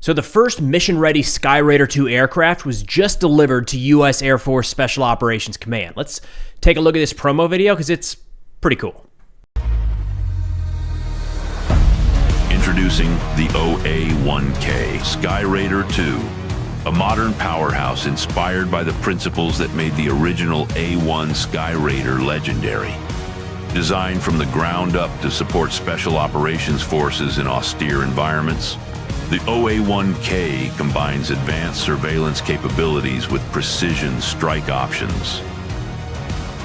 So the first mission-ready Skyraider II aircraft was just delivered to U.S. Air Force Special Operations Command. Let's take a look at this promo video because it's pretty cool. Introducing the OA-1K Skyraider II, a modern powerhouse inspired by the principles that made the original A1 Skyraider legendary. Designed from the ground up to support special operations forces in austere environments, the OA-1K combines advanced surveillance capabilities with precision strike options.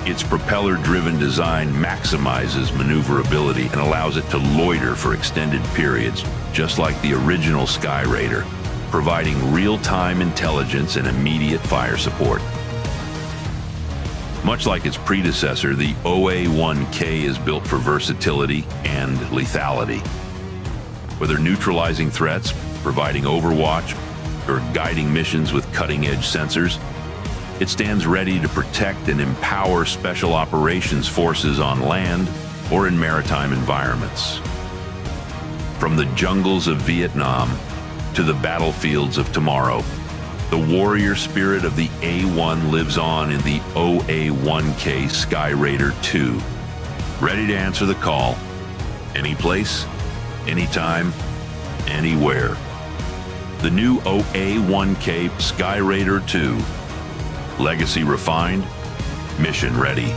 Its propeller-driven design maximizes maneuverability and allows it to loiter for extended periods, just like the original Skyraider, providing real-time intelligence and immediate fire support. Much like its predecessor, the OA-1K is built for versatility and lethality. Whether neutralizing threats, providing overwatch, or guiding missions with cutting-edge sensors, it stands ready to protect and empower special operations forces on land or in maritime environments. From the jungles of Vietnam to the battlefields of tomorrow, the warrior spirit of the A1 lives on in the OA-1K Skyraider II, ready to answer the call, any place, anytime, anywhere. The new OA-1K Skyraider II. Legacy refined, mission ready.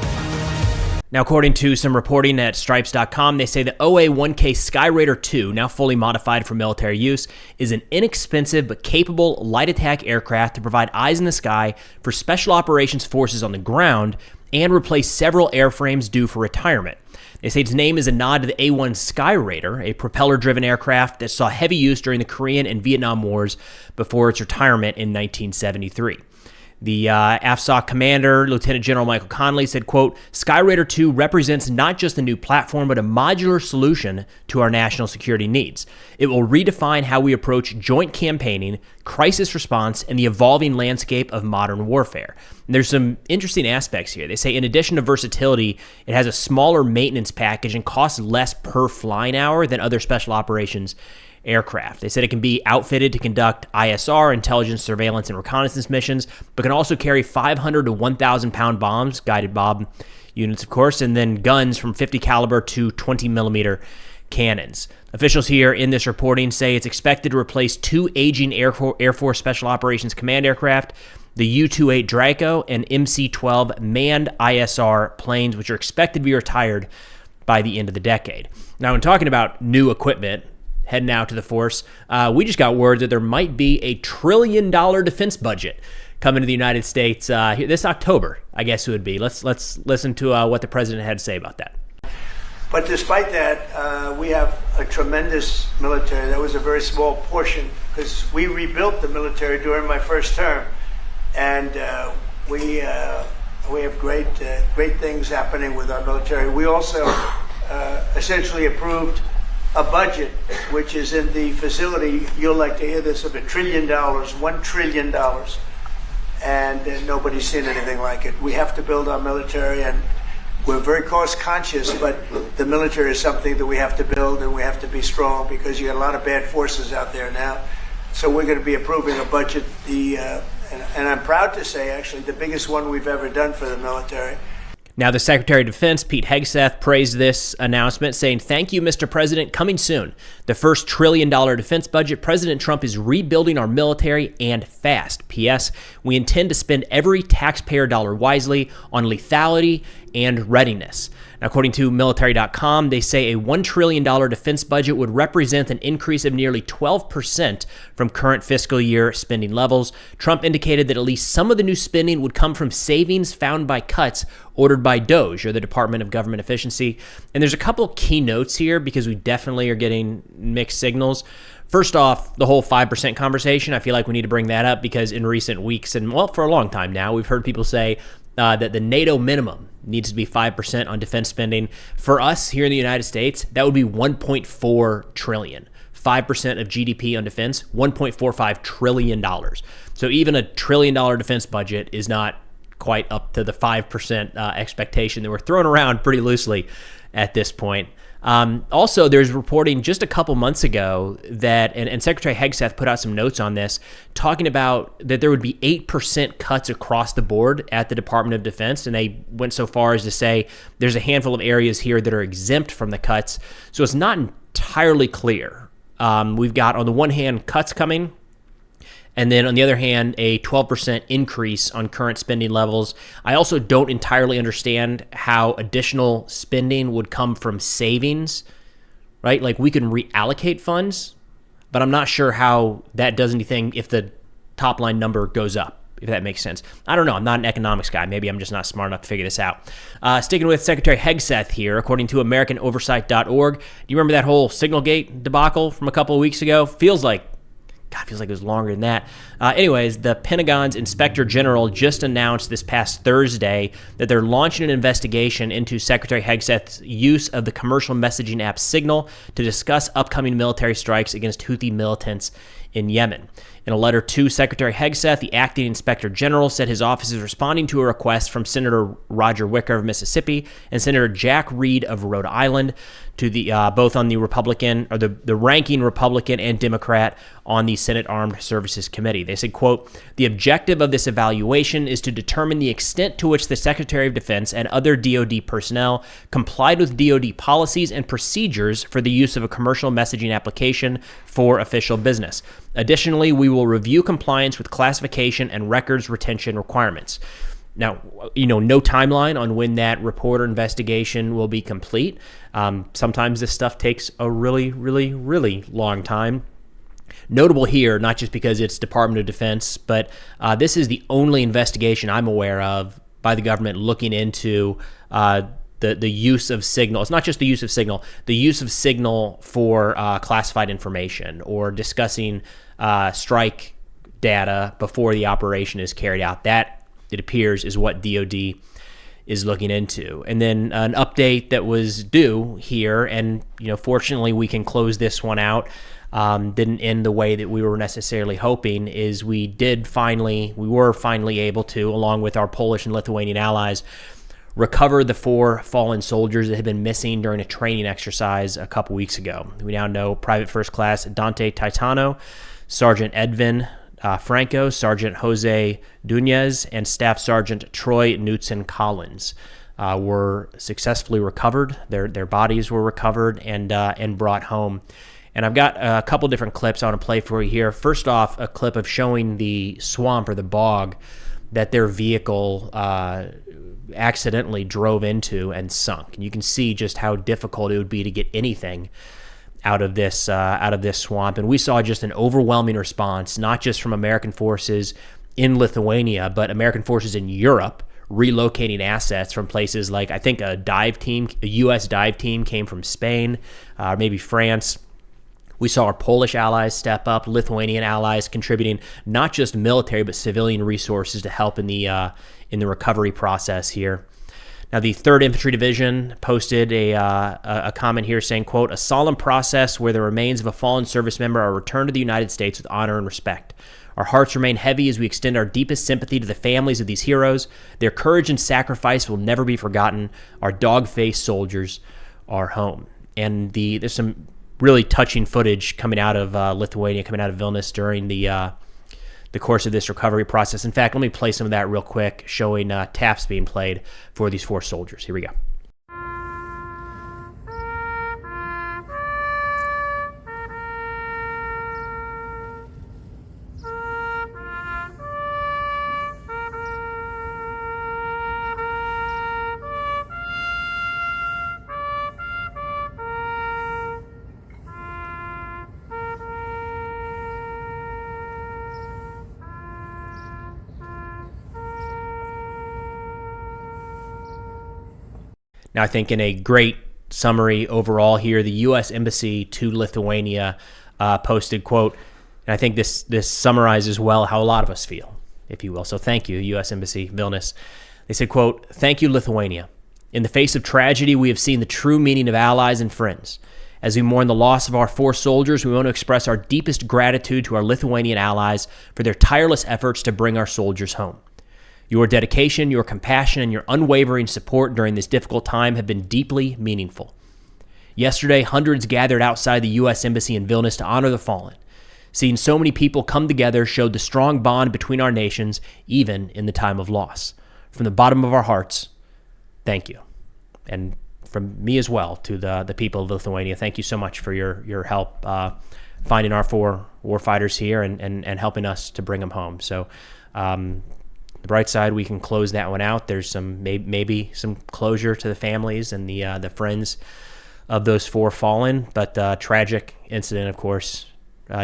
Now, according to some reporting at Stripes.com, they say the OA-1K Skyraider II, now fully modified for military use, is an inexpensive but capable light attack aircraft to provide eyes in the sky for special operations forces on the ground and replace several airframes due for retirement. They say its name is a nod to the A1 Skyraider, a propeller-driven aircraft that saw heavy use during the Korean and Vietnam Wars before its retirement in 1973. The AFSOC commander, Lieutenant General Michael Connolly, said, quote, Skyraider II represents not just a new platform, but a modular solution to our national security needs. It will redefine how we approach joint campaigning, crisis response, and the evolving landscape of modern warfare. And there's some interesting aspects here. They say in addition to versatility, it has a smaller maintenance package and costs less per flying hour than other special operations aircraft. They said it can be outfitted to conduct ISR, intelligence, surveillance, and reconnaissance missions, but can also carry 500 to 1,000 pound bombs, guided bomb units, of course, and then guns from 50 caliber to 20 millimeter cannons. Officials here in this reporting say it's expected to replace two aging Air Force Special Operations Command aircraft, the U-28 Draco and MC-12 manned ISR planes, which are expected to be retired by the end of the decade. Now, when talking about new equipment heading out to the force, we just got word that there might be $1 trillion defense budget coming to the United States this October, I guess it would be. Let's listen to what the president had to say about that. But despite that, we have a tremendous military. That was a very small portion because we rebuilt the military during my first term, and we have great things happening with our military. We also essentially approved a budget which is in the facility, you'll like to hear this, of $1 trillion, $1 trillion, and nobody's seen anything like it. We have to build our military, and we're very cost conscious, but the military is something that we have to build, and we have to be strong because you got a lot of bad forces out there now. So we're going to be approving a budget, and I'm proud to say, actually, the biggest one we've ever done for the military. Now, the Secretary of Defense, Pete Hegseth, praised this announcement, saying, "Thank you, Mr. President. Coming soon. The first $1 trillion defense budget. President Trump is rebuilding our military and fast. P.S. We intend to spend every taxpayer dollar wisely on lethality and readiness." Now, according to military.com, they say a $1 trillion defense budget would represent an increase of nearly 12% from current fiscal year spending levels. Trump indicated that at least some of the new spending would come from savings found by cuts ordered by DOGE, or the Department of Government Efficiency. And there's a couple key notes here because we definitely are getting mixed signals. First off, the whole 5% conversation, I feel like we need to bring that up because in recent weeks, and well, for a long time now, we've heard people say that the NATO minimum needs to be 5% on defense spending. For us here in the United States, that would be $1.4 trillion. 5% of GDP on defense, $1.45 trillion. So even a $1 trillion defense budget is not quite up to the 5% expectation that we're throwing around pretty loosely at this point. Also, there's reporting just a couple months ago that, and Secretary Hegseth put out some notes on this, talking about that there would be 8% cuts across the board at the Department of Defense. And they went so far as to say there's a handful of areas here that are exempt from the cuts. So it's not entirely clear. We've got, on the one hand, cuts coming, and then on the other hand, a 12% increase on current spending levels. I also don't entirely understand how additional spending would come from savings, right? Like, we can reallocate funds, but I'm not sure how that does anything if the top line number goes up, if that makes sense. I don't know. I'm not an economics guy. Maybe I'm just not smart enough to figure this out. Sticking with Secretary Hegseth here, according to AmericanOversight.org. Do you remember that whole Signalgate debacle from a couple of weeks ago? Feels like it was longer than that. Anyways, the Pentagon's Inspector General just announced this past Thursday that they're launching an investigation into Secretary Hegseth's use of the commercial messaging app Signal to discuss upcoming military strikes against Houthi militants in Yemen. In a letter to Secretary Hegseth, the acting Inspector General said his office is responding to a request from Senator Roger Wicker of Mississippi and Senator Jack Reed of Rhode Island, to the both on the Republican, or the ranking Republican and Democrat on the Senate Armed Services Committee. They said, quote, "The objective of this evaluation is to determine the extent to which the Secretary of Defense and other DoD personnel complied with DoD policies and procedures for the use of a commercial messaging application for official business. Additionally, we will review compliance with classification and records retention requirements." Now, no timeline on when that report or investigation will be complete. Sometimes this stuff takes a really, really, really long time. Notable here, not just because it's Department of Defense, but this is the only investigation I'm aware of by the government looking into the use of Signal. It's not just the use of Signal, the use of Signal for classified information or discussing strike data before the operation is carried out. That, it appears, is what DoD is looking into. And then an update that was due here, and fortunately we can close this one out, didn't end the way that we were necessarily hoping, is we were finally able to, along with our Polish and Lithuanian allies, recover the 4 fallen soldiers that had been missing during a training exercise a couple weeks ago. We now know Private First Class Dante Titano, Sergeant Edvin Franco, Sergeant Jose Dunez, and Staff Sergeant Troy Knutson Collins were successfully recovered. Their bodies were recovered and brought home. And I've got a couple different clips I want to play for you here. First off, a clip of showing the swamp or the bog that their vehicle accidentally drove into and sunk. And you can see just how difficult it would be to get anything out of this swamp. And we saw just an overwhelming response, not just from American forces in Lithuania, but American forces in Europe relocating assets from places like, I think a U.S. dive team came from Spain, maybe France. We saw our Polish allies step up, Lithuanian allies contributing not just military but civilian resources to help in the recovery process here. Now, the 3rd Infantry Division posted a comment here saying, quote, "A solemn process where the remains of a fallen service member are returned to the United States with honor and respect. Our hearts remain heavy as we extend our deepest sympathy to the families of these heroes. Their courage and sacrifice will never be forgotten. Our dog-faced soldiers are home." And there's some really touching footage coming out of Lithuania, coming out of Vilnius during the course of this recovery process. In fact, let me play some of that real quick, showing taps being played for these 4 soldiers. Here we go. Now, I think in a great summary overall here, the U.S. Embassy to Lithuania posted, quote, and I think this summarizes well how a lot of us feel, if you will. So thank you, U.S. Embassy, Vilnius. They said, quote, "Thank you, Lithuania. In the face of tragedy, we have seen the true meaning of allies and friends. As we mourn the loss of our 4 soldiers, we want to express our deepest gratitude to our Lithuanian allies for their tireless efforts to bring our soldiers home. Your dedication, your compassion, and your unwavering support during this difficult time have been deeply meaningful. Yesterday, hundreds gathered outside the U.S. Embassy in Vilnius to honor the fallen. Seeing so many people come together showed the strong bond between our nations, even in the time of loss. From the bottom of our hearts, thank you. And from me as well to the people of Lithuania, thank you so much for your help finding our 4 warfighters here and helping us to bring them home. So the bright side, we can close that one out. There's some maybe some closure to the families and the friends of those 4 fallen, but tragic incident, of course.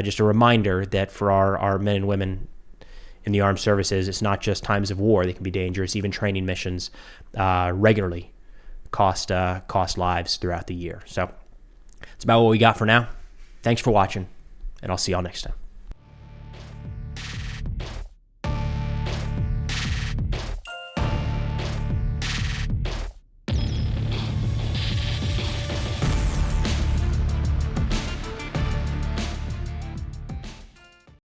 Just a reminder that for our men and women in the armed services, it's not just times of war that can be dangerous. Even training missions regularly cost lives throughout the year. So that's about what we got for now. Thanks for watching, and I'll see y'all next time.